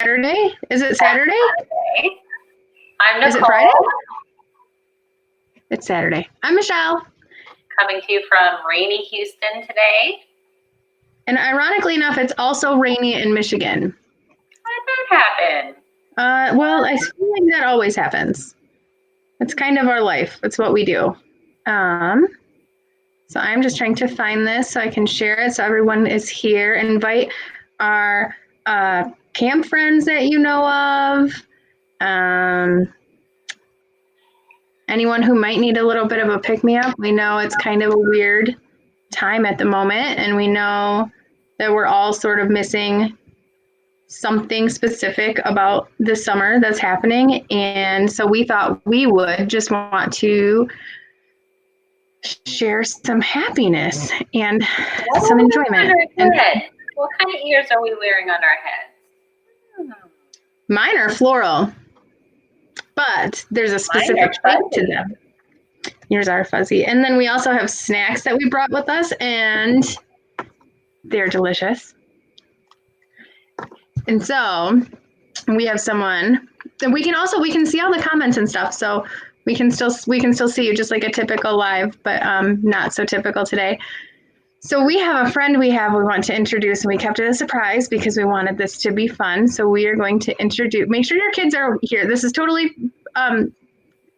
Saturday? Is it Saturday? Saturday. I'm Nicole. Is it Friday? It's Saturday. I'm Michelle. Coming to you from rainy Houston today. And ironically enough, it's also rainy in Michigan. How did that happen? Well, I feel like that always happens. It's kind of our life. It's what we do. So I'm just trying to find this so I can share it so everyone is here. Invite our camp friends that you know of. Anyone who might need a little bit of a pick-me-up. We know it's kind of a weird time at the moment, and we know that we're all sort of missing something specific about the summer that's happening. And so we thought we would just want to share some happiness and some enjoyment. And what kind of ears are we wearing on our heads? Mine are floral, but there's a specific shape to them. Yours are fuzzy. And then we also have snacks that we brought with us, and they're delicious. And so we have someone that we can see all the comments and stuff. So we can still see you just like a typical live, but not so typical today. So we have a friend we want to introduce, and we kept it a surprise because we wanted this to be fun. So we are going to make sure your kids are here. This is totally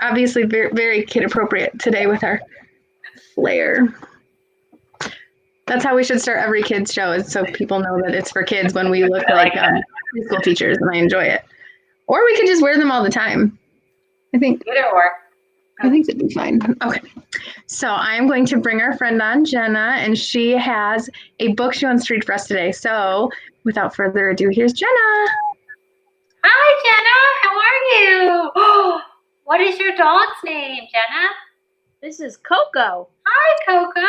obviously very, very kid appropriate today with our flair. That's how we should start every kids show, is so people know that it's for kids when we look like preschool teachers, and I enjoy it. Or we could just wear them all the time. I think it'd be fine. Okay. So I'm going to bring our friend on, Jenna, and she has a book she wants to read for us today. So without further ado, here's Jenna. Hi, Jenna. How are you? What is your dog's name, Jenna? This is Coco. Hi, Coco.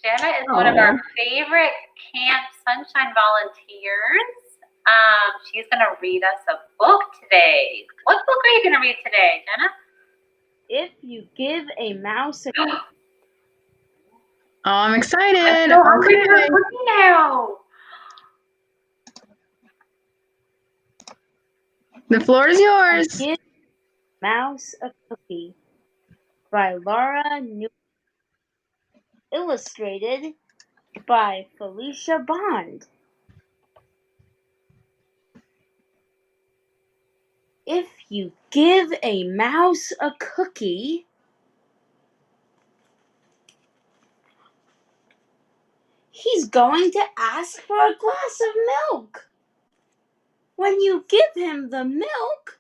Jenna is one of our favorite Camp Sunshine volunteers. She's going to read us a book today. What book are you going to read today, Jenna? If You Give a Mouse a Oh, I'm excited. I'm so hungry for a cookie now. The floor is yours. Give a Mouse a Cookie by Laura New. Illustrated by Felicia Bond. If you give a mouse a cookie, he's going to ask for a glass of milk. When you give him the milk,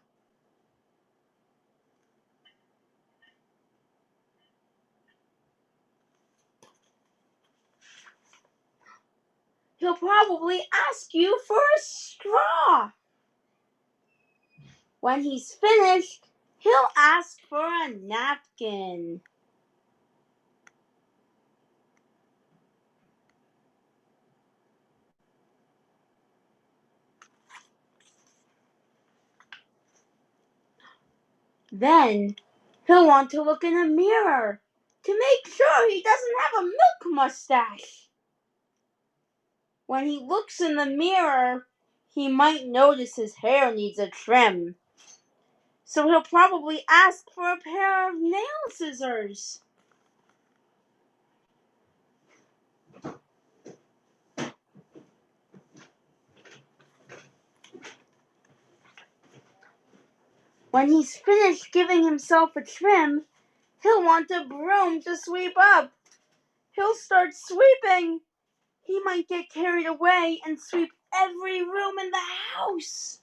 he'll probably ask you for a straw. When he's finished, he'll ask for a napkin. Then he'll want to look in a mirror to make sure he doesn't have a milk mustache. When he looks in the mirror, he might notice his hair needs a trim. So he'll probably ask for a pair of nail scissors. When he's finished giving himself a trim, he'll want a broom to sweep up. He'll start sweeping. He might get carried away and sweep every room in the house.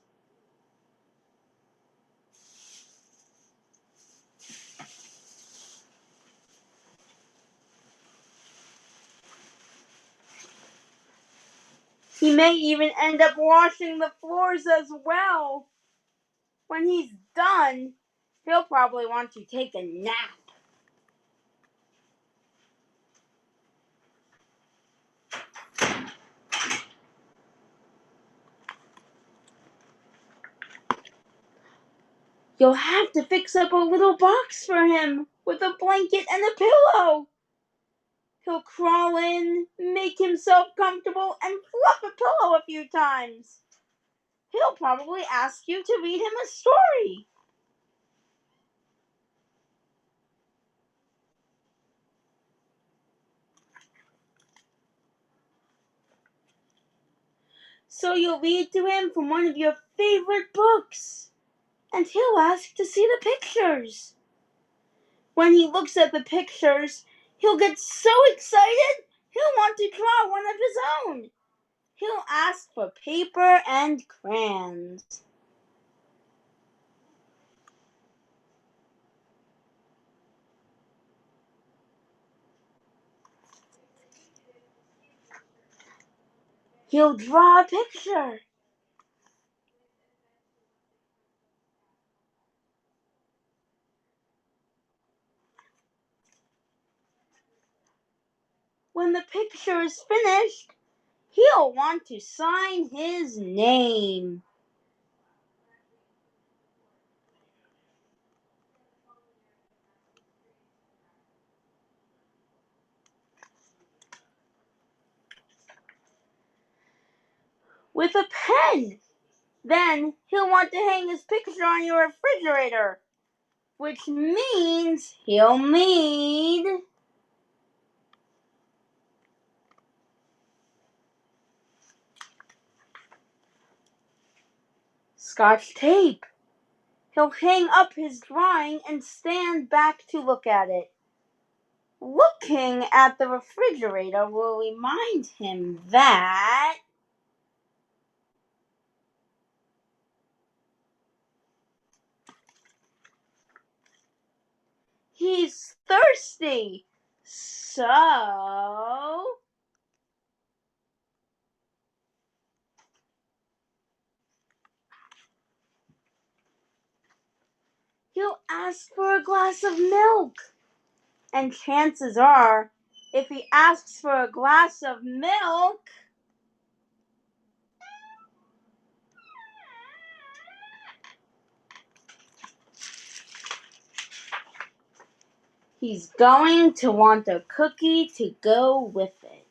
He may even end up washing the floors as well. When he's done, he'll probably want to take a nap. You'll have to fix up a little box for him with a blanket and a pillow. He'll crawl in, make himself comfortable, and fluff a pillow a few times. He'll probably ask you to read him a story. So you'll read to him from one of your favorite books, and he'll ask to see the pictures. When he looks at the pictures, he'll get so excited, he'll want to draw one of his own. He'll ask for paper and crayons. He'll draw a picture. When the picture is finished, he'll want to sign his name. With a pen. Then he'll want to hang his picture on your refrigerator, which means he'll need Scotch tape. He'll hang up his drawing and stand back to look at it. Looking at the refrigerator will remind him that he's thirsty. So he'll ask for a glass of milk. And chances are, if he asks for a glass of milk, he's going to want a cookie to go with it.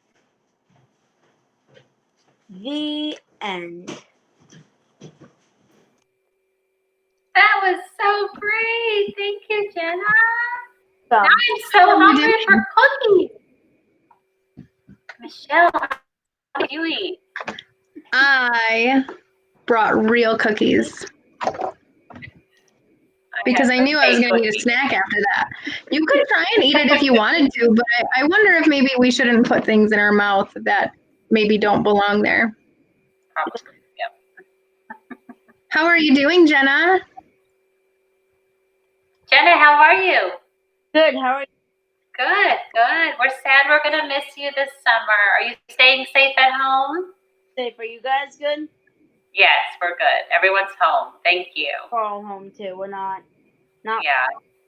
The end. That was so great. Thank you, Jenna. So, Now I'm so hungry for cookies. Michelle, how did you eat? I brought real cookies because I knew I was going to need a snack after that. You could try and eat it if you wanted to, but I wonder if maybe we shouldn't put things in our mouth that maybe don't belong there. Probably, yep. How are you doing, Jenna? Jenna, how are you? good. How are you? Good, good. We're sad we're going to miss you this summer. Are you staying safe at home? Safe. Are you guys good? Yes, we're good. Everyone's home. Thank you. We're all home too. We're not Yeah. in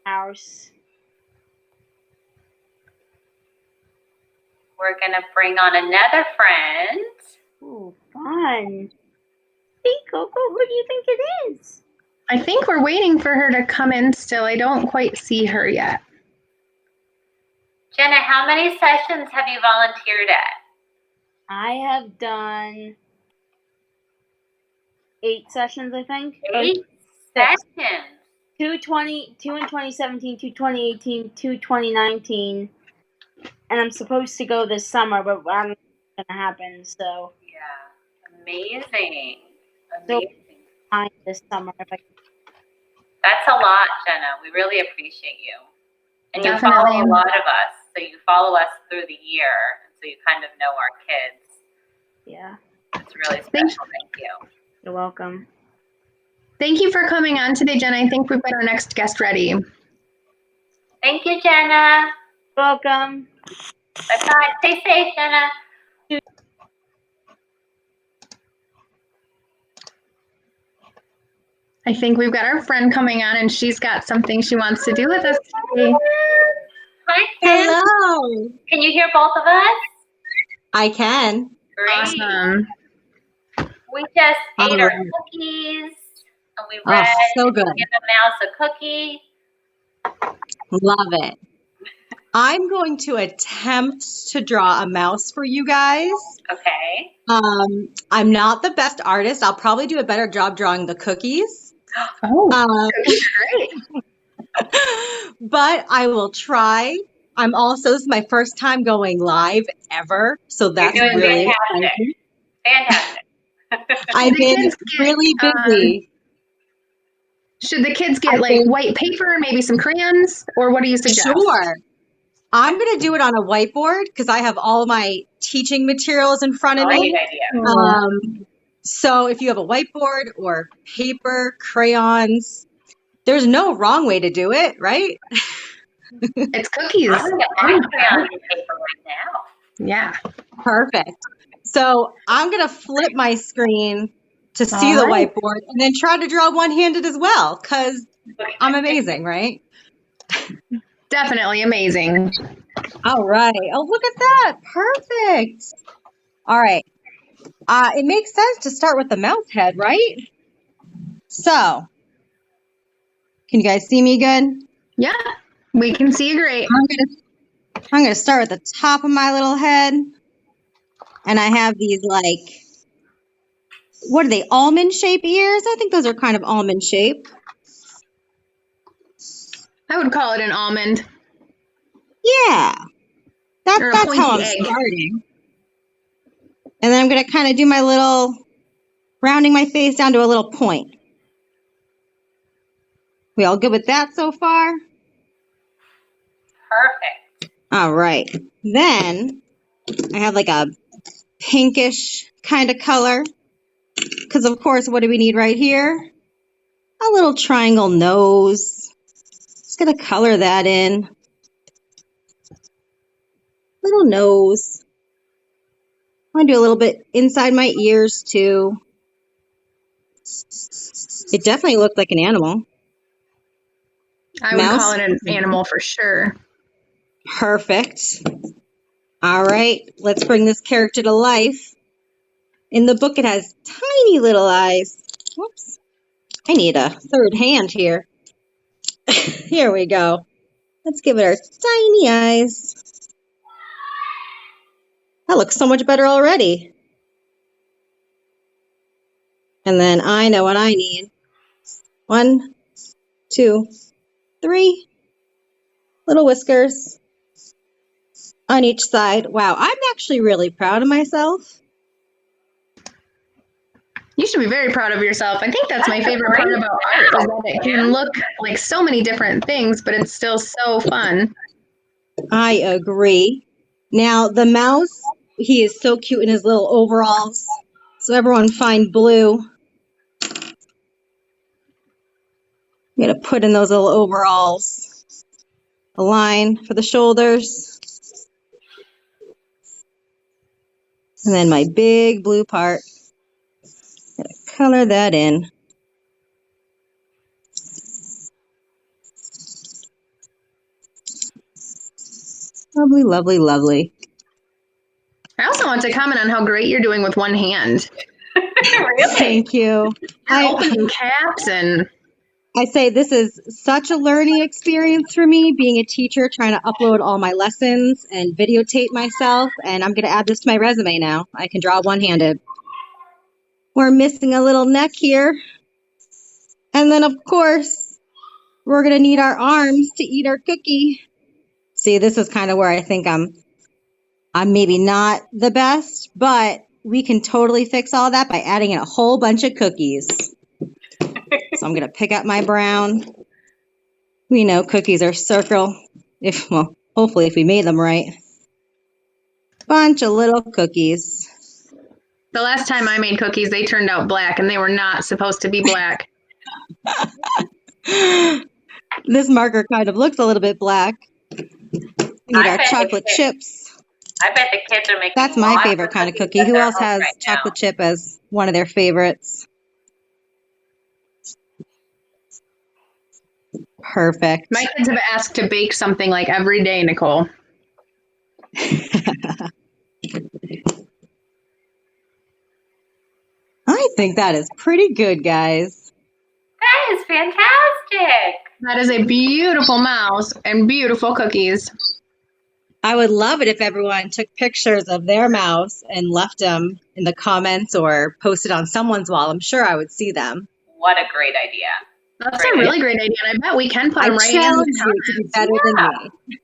the house. We're going to bring on another friend. Ooh, fun. Hey, Coco, who do you think it is? I think we're waiting for her to come in still. I don't quite see her yet. Jenna, how many sessions have you volunteered at? I have done 8 sessions, I think. 8 sessions. 2 in 2017, 2 2018, 2 2019, and I'm supposed to go this summer, but I don't know what's gonna happen. So Yeah, amazing. So fine this summer if I. That's a lot, Jenna. We really appreciate you. And you Definitely. follow a lot of us, so you follow us through the year, so you kind of know our kids. Yeah, It's really special. Thank you. you're welcome. Thank you for coming on today, Jenna. I think we've got our next guest ready. Thank you, Jenna. Welcome. Bye-bye. Stay safe, Jenna. I think we've got our friend coming on, and she's got something she wants to do with us today. Hi, Kim. Hello. Can you hear both of us? I can. Great. Awesome. We just ate our Alright. cookies, and we Oh, read so good. Give a Mouse a Cookie. Love it. I'm going to attempt to draw a mouse for you guys. Okay. I'm not the best artist. I'll probably do a better job drawing the cookies. Oh, Um, cookies are great. but I will try. I'm also, this is my first time going live ever, so that's You're doing really fantastic. exciting. Fantastic. I've The been kids get, really busy. Should the kids get I've like been white paper, maybe some crayons, or what do you suggest? sure. I'm going to do it on a whiteboard because I have all my teaching materials in front of Great me. idea. So if you have a whiteboard or paper, crayons, there's no wrong way to do it, right? It's cookies. I'm going to get my crayon and paper right now. Yeah. Perfect. So I'm going to flip my screen to see All the right. whiteboard and then try to draw one-handed as well because I'm amazing, right? Definitely amazing. All right. Oh, look at that. Perfect. All right. It makes sense to start with the mouse head, right? So, can you guys see me good? Yeah, we can see you great. I'm gonna start with the top of my little head, and I have these like, what are they? Almond shape ears? I think those are kind of almond shape. I would call it an almond Yeah, or a that's how pointy I'm egg. starting. And then I'm gonna kind of do my little rounding my face down to a little point. We all good with that so far? Perfect. All right. Then I have like a pinkish kind of color. Because, of course, what do we need right here? A little triangle nose. Just going to color that in. Little nose. I want to do a little bit inside my ears, too. It definitely looks like an animal. I would Mouse. call it an animal for sure. Perfect. All right. Let's bring this character to life. In the book, it has tiny little eyes. Whoops. I need a third hand here. Here we go. Let's give it our tiny eyes. That looks so much better already. And then I know what I need. 1, 2, 3 little whiskers on each side. Wow, I'm actually really proud of myself. You should be very proud of yourself. I think that's my favorite part about art is that it can look like so many different things, but it's still so fun. I agree. Now, the mouse, he is so cute in his little overalls. So everyone find blue. I'm going to put in those little overalls. A line for the shoulders. And then my big blue part. I'm going to color that in. Lovely, lovely, lovely. I also want to comment on how great you're doing with one hand. Really? Thank you. You're opening caps and I say this is such a learning experience for me, being a teacher, trying to upload all my lessons and videotape myself. And I'm going to add this to my resume now. I can draw one-handed. We're missing a little neck here. And then, of course, we're going to need our arms to eat our cookie. See, this is kind of where I think I'm maybe not the best, but we can totally fix all that by adding in a whole bunch of cookies. So I'm going to pick up my brown. We know cookies are circle. Hopefully if we made them right. Bunch of little cookies. the last time I made cookies, they turned out black and they were not supposed to be black. This marker kind of looks a little bit black. We need our chocolate chips. I bet the kids are making That's my lots favorite kind of cookies cookie. at Who their else home has right now. chocolate chip as one of their favorites? Perfect. My kids have asked to bake something like every day, Nicole. I think that is pretty good, guys. That is fantastic. That is a beautiful mouse and beautiful cookies. I would love it if everyone took pictures of their mouse and left them in the comments or posted on someone's wall. I'm sure I would see them. What a great idea. That's a really great idea. And I bet we can put I them right in challenge the you to be comments. better than me.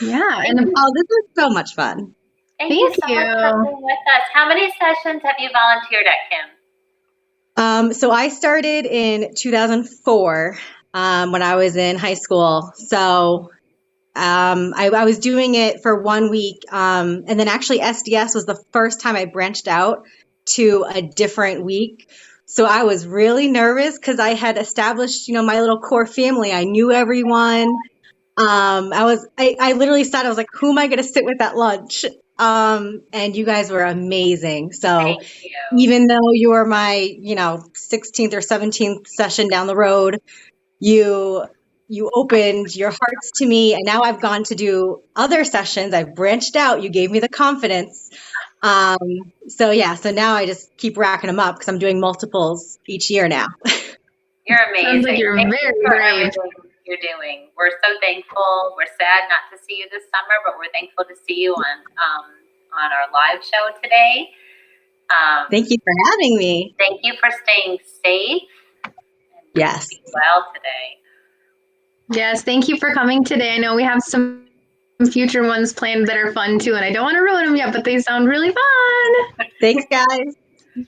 Yeah. Thank And you. Oh, this was so much fun. Thank you Thank so much for you. being with us. How many sessions have you volunteered at, Kim? So I started in 2004 when I was in high school. So I was doing it for 1 week. And then actually SDS was the first time I branched out to a different week. So I was really nervous because I had established, my little core family. I knew everyone. I literally said, I was like, who am I going to sit with at lunch? And you guys were amazing. So Thank you. even though you were my, 16th or 17th session down the road, you opened your hearts to me, and now I've gone to do other sessions. I've branched out. You gave me the confidence. So now I just keep racking them up because I'm doing multiples each year now. You're amazing. Sounds like you're Thank very you for brave. everything you're doing. We're so thankful. We're sad not to see you this summer, but we're thankful to see you on our live show today. Thank you for having me. Thank you for staying safe. And Yes. doing well today. Yes, thank you for coming today. I know we have some future ones planned that are fun too, and I don't want to ruin them yet, but they sound really fun. Thanks, guys.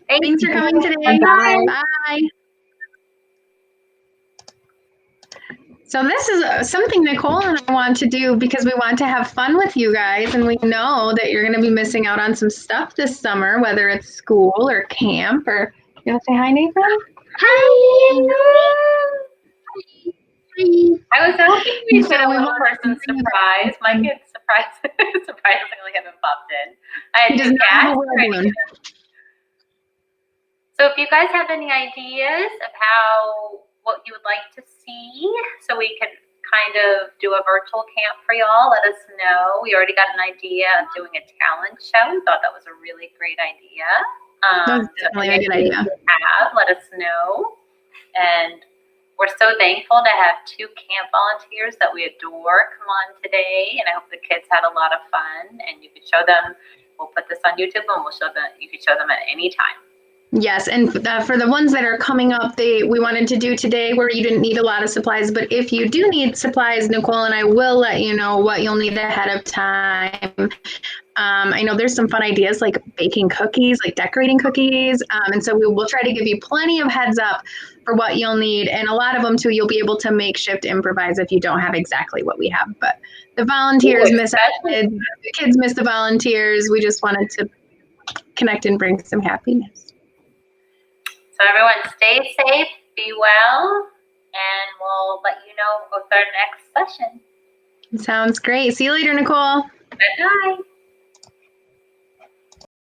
Thanks for coming today. Bye. Bye. So this is something Nicole and I want to do because we want to have fun with you guys, and we know that you're going to be missing out on some stuff this summer, whether it's school or camp. Or you want to say hi, Nathan? Hi. I was hoping we So did a we little want person surprise. My kid surprisingly haven't popped in. I He had does two not have a cats wear ready balloon. to go. So if you guys have any ideas of what you would like to see, so we could kind of do a virtual camp for y'all, let us know. We already got an idea of doing a talent show. We thought that was a really great idea. That's definitely a good idea. Let us know. And we're so thankful to have two camp volunteers that we adore come on today. And I hope the kids had a lot of fun. And you could show them. We'll put this on YouTube, and we'll show them. You could show them at any time. Yes, and for the ones that are coming up, we wanted to do today where you didn't need a lot of supplies, but if you do need supplies, Nicole and I will let you know what you'll need ahead of time. I know there's some fun ideas like baking cookies, like decorating cookies, and so we will try to give you plenty of heads up for what you'll need, and a lot of them too you'll be able to makeshift improvise if you don't have exactly what we have. But the volunteers miss out, the kids miss the volunteers. We just wanted to connect and bring some happiness. So everyone stay safe, be well, and we'll let you know with our next session. Sounds great. See you later, Nicole. Bye-bye.